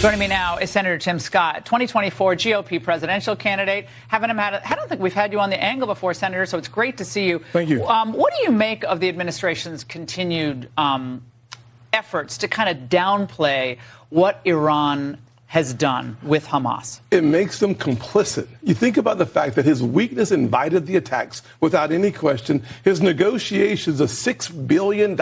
Joining me now is Senator Tim Scott, 2024 GOP presidential candidate. I don't think we've had you on the angle before, Senator, so it's great to see you. Thank you. What do you make of the administration's continued efforts to kind of downplay what Iran has done with Hamas? It makes them complicit. You think about the fact that his weakness invited the attacks without any question. His negotiations of $6 billion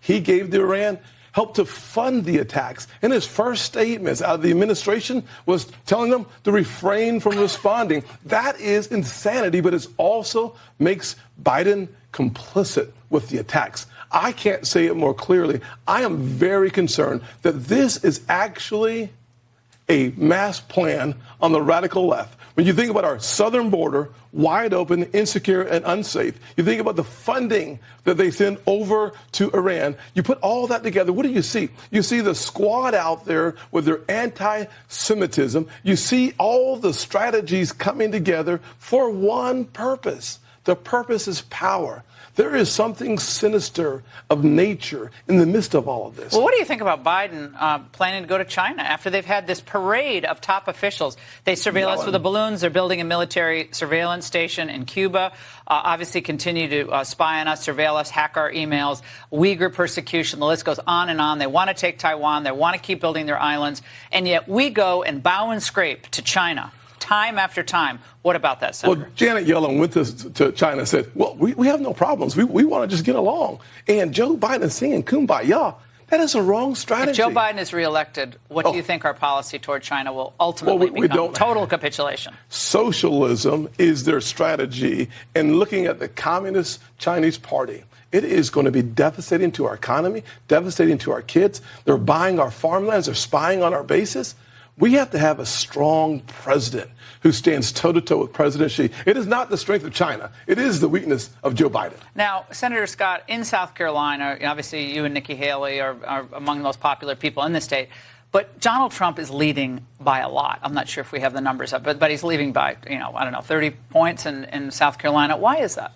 he gave to Iran helped to fund the attacks. And his first statements out of the administration was telling them to refrain from responding. That is insanity, but it also makes Biden complicit with the attacks. I can't say it more clearly. I am very concerned that this is actually a mass plan on the radical left. When you think about our southern border, wide open, insecure, and unsafe, you think about the funding that they send over to Iran, you put all that together, what do you see? You see the squad out there with their anti-Semitism. You see all the strategies coming together for one purpose. The purpose is power. There is something sinister of nature in the midst of all of this. Well, what do you think about Biden planning to go to China after they've had this parade of top officials? They surveil us with the balloons. They're building a military surveillance station in Cuba. Obviously continue to spy on us, surveil us, hack our emails, Uyghur persecution. The list goes on and on. They want to take Taiwan. They want to keep building their islands. And yet we go and bow and scrape to China time after time. What about that, Senator? Well, Janet Yellen went to China and said, well, we have no problems. We want to just get along. And Joe Biden is singing Kumbaya. That is a wrong strategy. If Joe Biden is reelected, what do you think our policy toward China will ultimately become? Total capitulation. Socialism is their strategy. And looking at the Communist Chinese Party, it is going to be devastating to our economy, devastating to our kids. They're buying our farmlands. They're spying on our bases. We have to have a strong president who stands toe-to-toe with President Xi. It is not the strength of China. It is the weakness of Joe Biden. Now, Senator Scott, in South Carolina, obviously you and Nikki Haley are among the most popular people in the state. But Donald Trump is leading by a lot. I'm not sure if we have the numbers up, but he's leading by, 30 points in South Carolina. Why is that?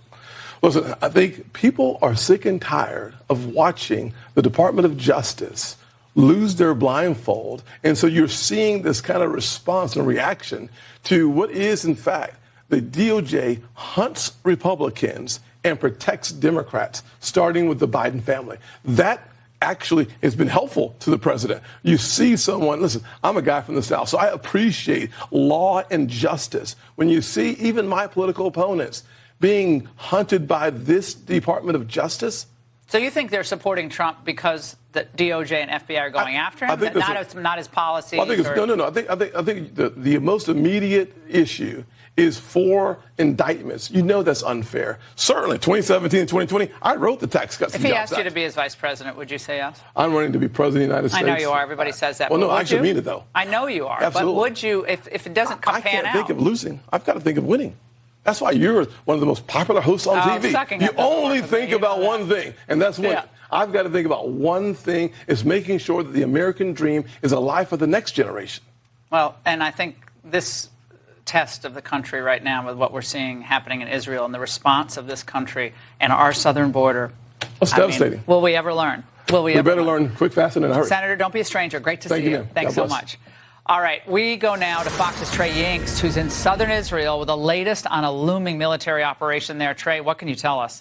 Listen, I think people are sick and tired of watching the Department of Justice lose their blindfold. And so you're seeing this kind of response and reaction to what is, in fact, the DOJ hunts Republicans and protects Democrats, starting with the Biden family. That actually has been helpful to the president. You see someone, listen, I'm a guy from the South, so I appreciate law and justice. When you see even my political opponents being hunted by this Department of Justice. So you think they're supporting Trump because the DOJ and FBI are going after him, not his policies? Well, I think no. I think the most immediate issue is 4 indictments. You know that's unfair. Certainly, 2017 and 2020, I wrote the Tax Cuts. If he asked you to be his vice president, would you say yes? I'm running to be president of the United States. I know you are. Everybody says that. Well, no, I actually mean it, though. I know you are. Absolutely. But would you, if it doesn't pan out? I can't think of losing. I've got to think of winning. That's why you're one of the most popular hosts on TV. You only think about one thing, and that's winning. Yeah. I've got to think about one thing, is making sure that the American dream is alive for the next generation. Well, and I think this test of the country right now with what we're seeing happening in Israel and the response of this country and our southern border. That's devastating. Will we ever learn? We better learn quick, fast, and in a hurry. Senator, don't be a stranger. Great to see you. Thanks so much. All right, we go now to Fox's Trey Yingst, who's in southern Israel with the latest on a looming military operation there. Trey, what can you tell us?